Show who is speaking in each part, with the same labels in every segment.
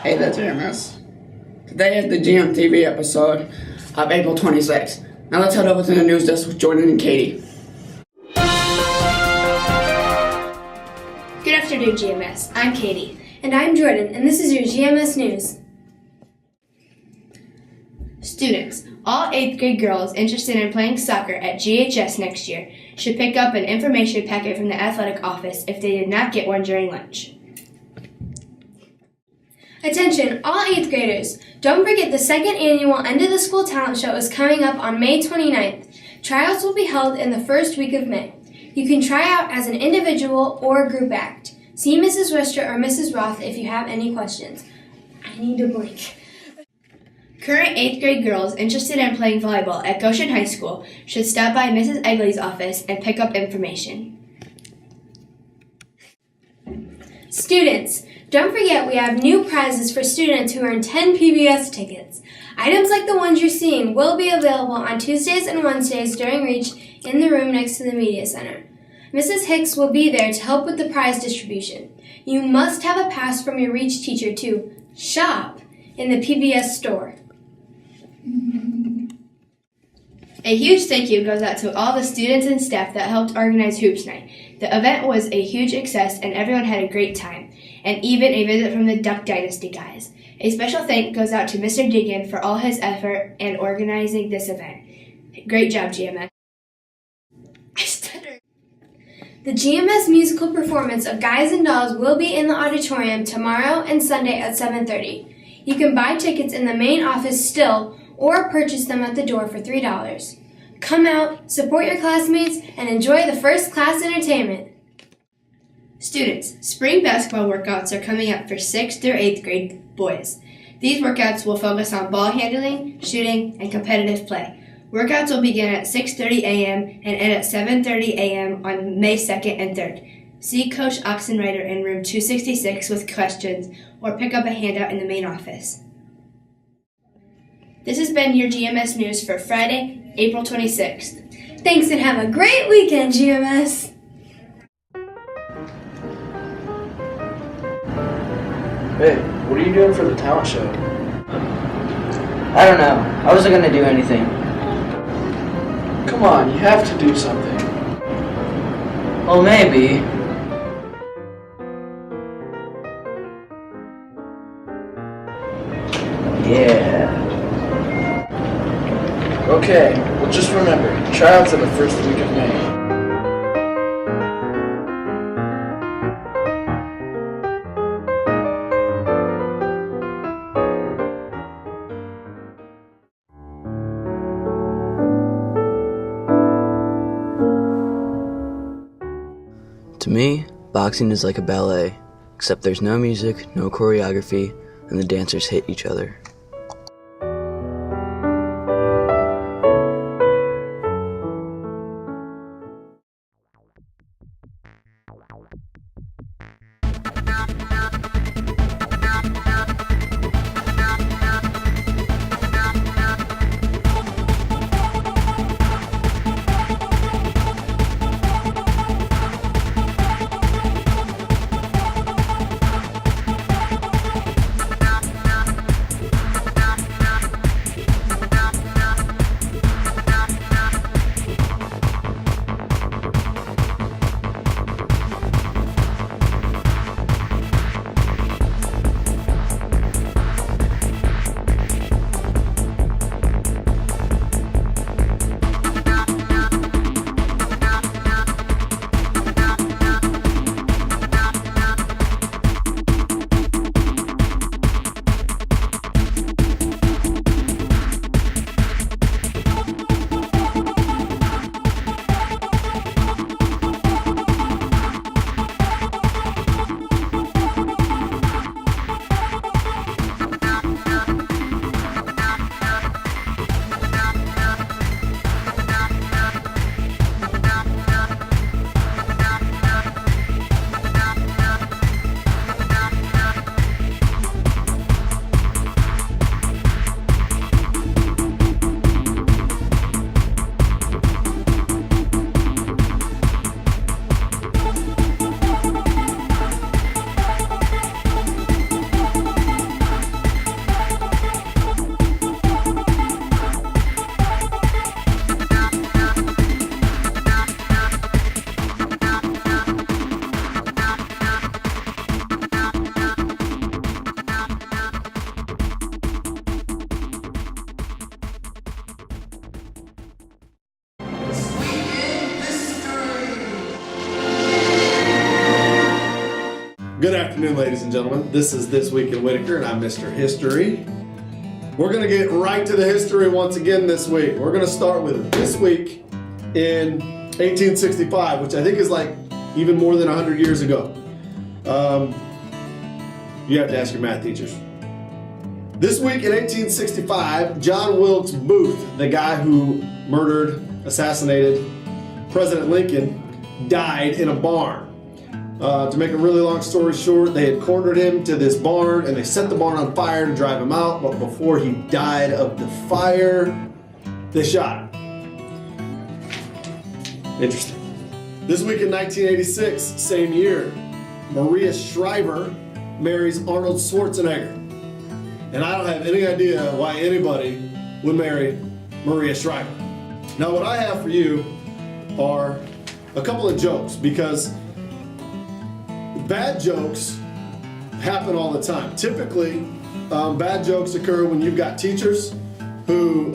Speaker 1: Hey there, GMS. Today is the GMTV episode of April 26th. Now let's head over to the news desk with Jordan and Katie.
Speaker 2: Good afternoon, GMS. I'm Katie.
Speaker 3: And I'm Jordan, and this is your GMS News.
Speaker 2: Students, all 8th grade girls interested in playing soccer at GHS next year should pick up an information packet from the athletic office if they did not get one during lunch.
Speaker 3: Attention, all 8th graders. Don't forget the second annual End of the School Talent Show is coming up on May 29th. Tryouts will be held in the first week of May. You can try out as an individual or group act. See Mrs. Wister or Mrs. Roth if you have any questions. I need to blink.
Speaker 2: Current 8th grade girls interested in playing volleyball at Goshen High School should stop by Mrs. Egley's office and pick up information.
Speaker 3: Students, don't forget we have new prizes for students who earn 10 PBS tickets. Items like the ones you're seeing will be available on Tuesdays and Wednesdays during Reach in the room next to the Media Center. Mrs. Hicks will be there to help with the prize distribution. You must have a pass from your Reach teacher to shop in the PBS store.
Speaker 2: A huge thank you goes out to all the students and staff that helped organize Hoops Night. The event was a huge success and everyone had a great time, and even a visit from the Duck Dynasty guys. A special thank goes out to Mr. Diggin for all his effort in organizing this event. Great job, GMS. I stuttered.
Speaker 3: The GMS musical performance of Guys and Dolls will be in the auditorium tomorrow and Sunday at 7:30. You can buy tickets in the main office still or purchase them at the door for $3. Come out, support your classmates, and enjoy the first-class entertainment.
Speaker 2: Students, spring basketball workouts are coming up for 6th through 8th grade boys. These workouts will focus on ball handling, shooting, and competitive play. Workouts will begin at 6:30 a.m. and end at 7:30 a.m. on May 2nd and 3rd. See Coach Oxenreiter in room 266 with questions or pick up a handout in the main office. This has been your GMS News for Friday, April 26th.
Speaker 3: Thanks and have a great weekend, GMS!
Speaker 4: Hey, what are you doing for the talent show?
Speaker 5: I don't know. I wasn't gonna do anything.
Speaker 4: Come on, you have to do something.
Speaker 5: Well, maybe. Yeah.
Speaker 4: Okay, well just remember, tryouts are the first week of May.
Speaker 6: To me, boxing is like a ballet, except there's no music, no choreography, and the dancers hit each other.
Speaker 7: Good afternoon, ladies and gentlemen. This is This Week in Whitaker, and I'm Mr. History. We're going to get right to the history once again this week. We're going to start with this week in 1865, which I think is like even more than 100 years ago. You have to ask your math teachers. This week in 1865, John Wilkes Booth, the guy who murdered, assassinated President Lincoln, died in a barn. To make a really long story short, they had cornered him to this barn and they set the barn on fire to drive him out, but before he died of the fire, they shot him. Interesting. This week in 1986, same year, Maria Shriver marries Arnold Schwarzenegger. And I don't have any idea why anybody would marry Maria Shriver. Now what I have for you are a couple of jokes, because bad jokes happen all the time. Typically, bad jokes occur when you've got teachers who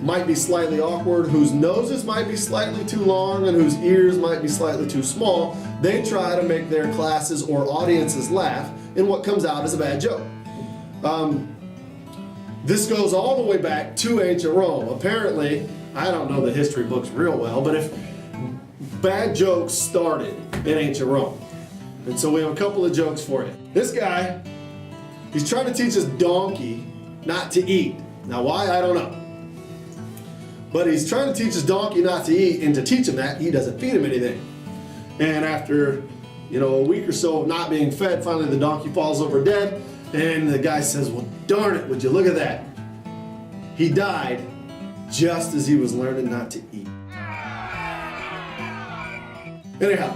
Speaker 7: might be slightly awkward, whose noses might be slightly too long, and whose ears might be slightly too small. They try to make their classes or audiences laugh, and what comes out is a bad joke. This goes all the way back to ancient Rome. Apparently, I don't know the history books real well, but if bad jokes started in ancient Rome. And so we have a couple of jokes for you. This guy, he's trying to teach his donkey not to eat. Now why, I don't know. But he's trying to teach his donkey not to eat, and to teach him that, he doesn't feed him anything. And after, a week or so of not being fed, finally the donkey falls over dead, and the guy says, well, darn it, would you look at that? He died just as he was learning not to eat. Anyhow,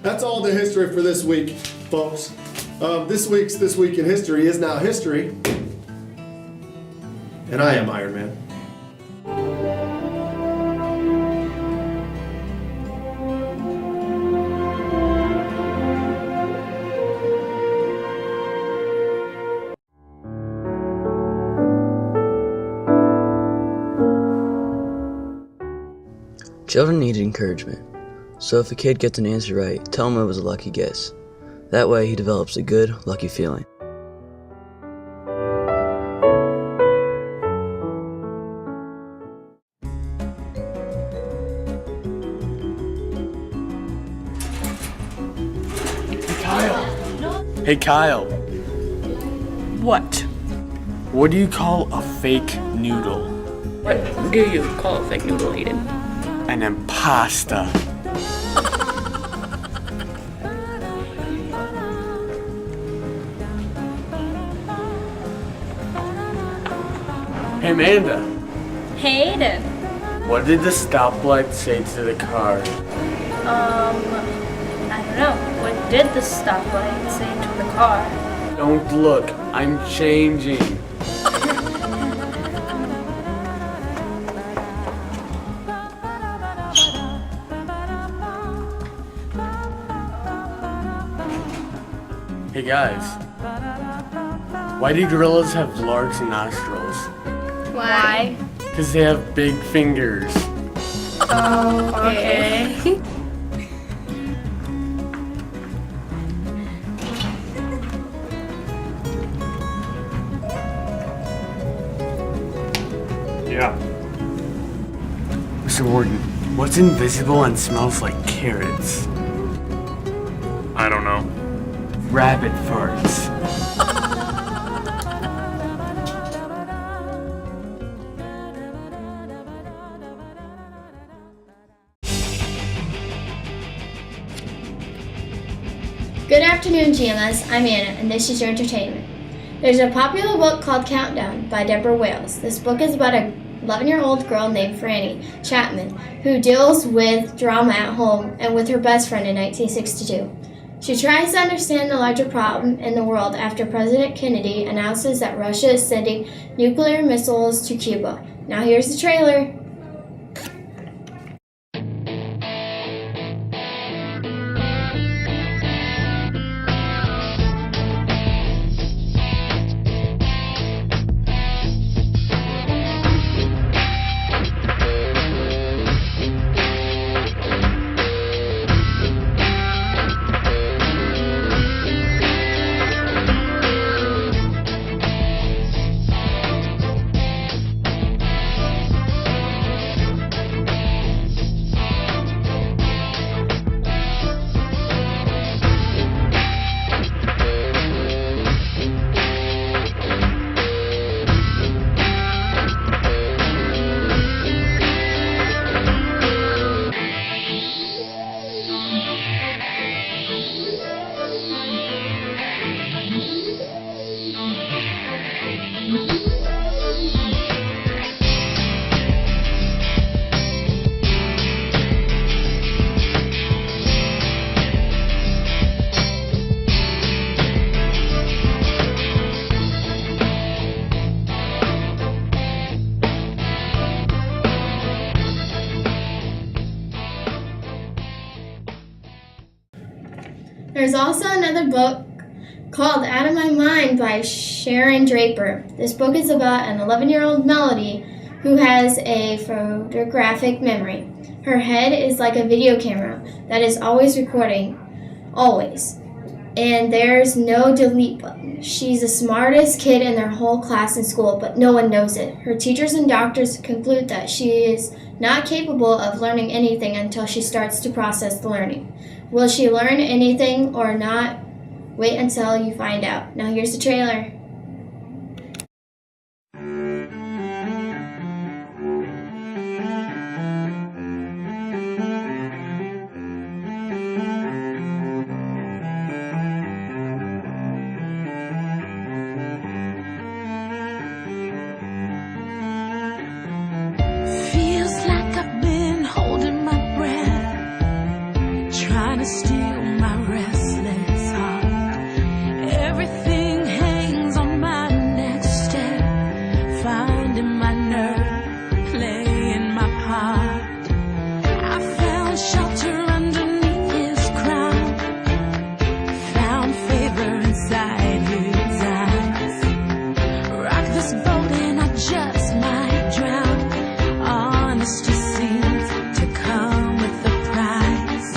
Speaker 7: that's all the history for this week, folks. This week's This Week in History is now history. And I am Iron Man.
Speaker 6: Children need encouragement. So if a kid gets an answer right, tell him it was a lucky guess. That way he develops a good, lucky feeling.
Speaker 8: Hey Kyle,
Speaker 9: What?
Speaker 8: what do you call a fake noodle?
Speaker 9: What do you call a fake noodle, Aiden?
Speaker 8: An impasta. Hey Amanda,
Speaker 10: Hey, Aiden.
Speaker 8: what did the stoplight say to the car?
Speaker 10: I don't know. What did the stoplight say to the car?
Speaker 8: Don't look, I'm changing. Hey guys, why do gorillas have large nostrils?
Speaker 10: Why?
Speaker 8: Because they have big fingers.
Speaker 10: Okay.
Speaker 8: Yeah. Mr. Warden, what's invisible and smells like carrots?
Speaker 11: I don't know.
Speaker 8: Rabbit farts.
Speaker 12: Good afternoon, GMS. I'm Anna, and this is your entertainment. There's a popular book called Countdown by Deborah Wales. This book is about a 11-year-old girl named Franny Chapman who deals with drama at home and with her best friend in 1962. She tries to understand the larger problem in the world after President Kennedy announces that Russia is sending nuclear missiles to Cuba. Now here's the trailer. There's also another book called Out of My Mind by Sharon Draper. This book is about an 11-year-old Melody who has a photographic memory. Her head is like a video camera that is always recording, always. And there's no delete button. She's the smartest kid in their whole class in school, but no one knows it. Her teachers and doctors conclude that she is not capable of learning anything until she starts to process the learning. Will she learn anything or not? Wait until you find out. Now here's the trailer.
Speaker 13: Feels like I've been holding my breath, trying to steal my restless heart. Everything hangs on my next step, finding my nerve, playing my part. I found shelter underneath his crown, found favor inside his eyes. Rock this boat and I just might drown. Honesty seems to come with a price.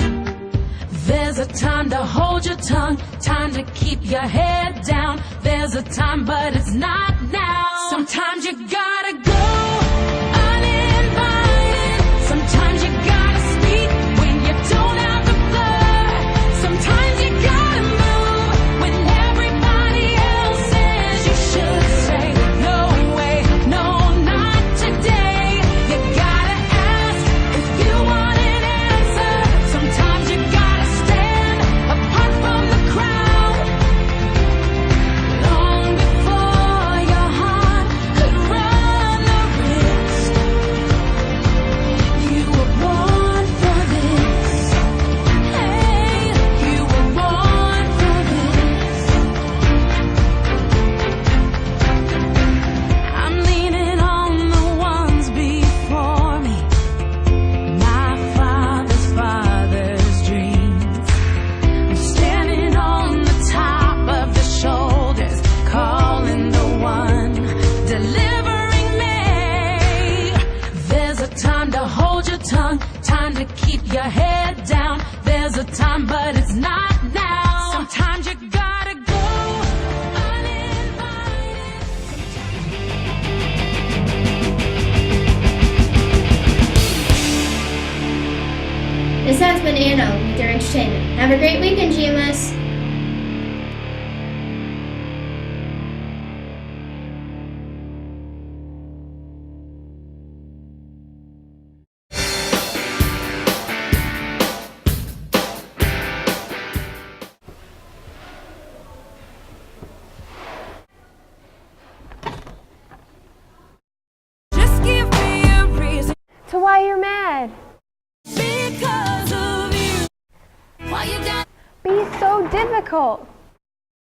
Speaker 13: There's a time to hold your tongue, time to keep your head down. There's a time, but it's not now. Sometimes you gotta go uninvited. Sometimes you gotta speak when you don't have the floor. Sometimes you gotta move when everybody else says you should say, no way, no, not today. You gotta ask if you want an answer. Sometimes you gotta stand apart from the crowd. Long before your heart could run the risk, you were born for this. Hey, you were born for this. I'm leaning on the ones before me, my father's dreams. I'm standing on the top of the shoulders, calling the one delivering me. There's a time to hold your tongue, time to keep your head down. There's a time, but it's not now. Sometimes you gotta go uninvited.
Speaker 12: This has been Anna with your entertainment. Have a great weekend, GMS.
Speaker 13: Just give me a reason.
Speaker 3: To why you're mad.
Speaker 13: Because of you. Why you down?
Speaker 3: Be so difficult.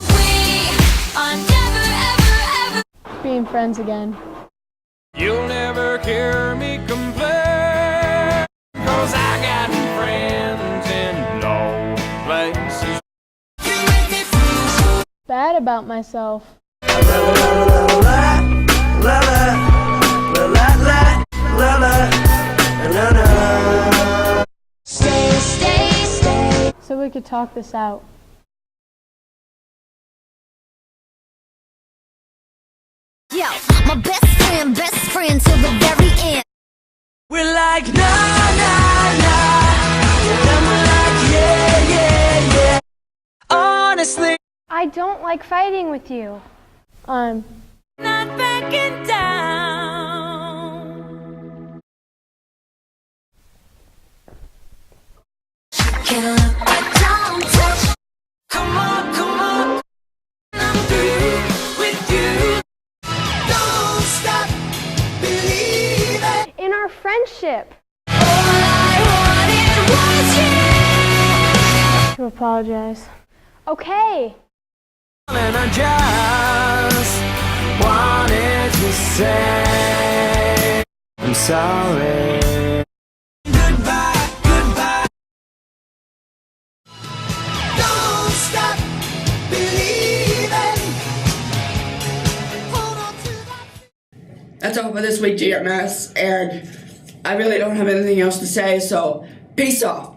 Speaker 13: We are never, ever, ever.
Speaker 3: Being friends again.
Speaker 11: You'll never hear me complain, 'cause I got friends in low places.
Speaker 3: Bad about myself.
Speaker 13: Stay, stay, stay.
Speaker 3: So we could talk this out.
Speaker 13: Yo, my best friend till the very end. We're like, nah, nah, nah. And we're like, yeah, yeah, yeah. Honestly,
Speaker 3: I don't like fighting with you.
Speaker 13: not backing down. Can't look, but don't touch. Come on, come on. I'm through with you. Don't stop believing.
Speaker 3: In our friendship.
Speaker 13: All I wanted was you.
Speaker 3: To apologize. Okay.
Speaker 11: And I just wanted to say I'm sorry. Goodbye, goodbye. Don't
Speaker 1: that's all for this week, GMS, and I really don't have anything else to say, so peace off.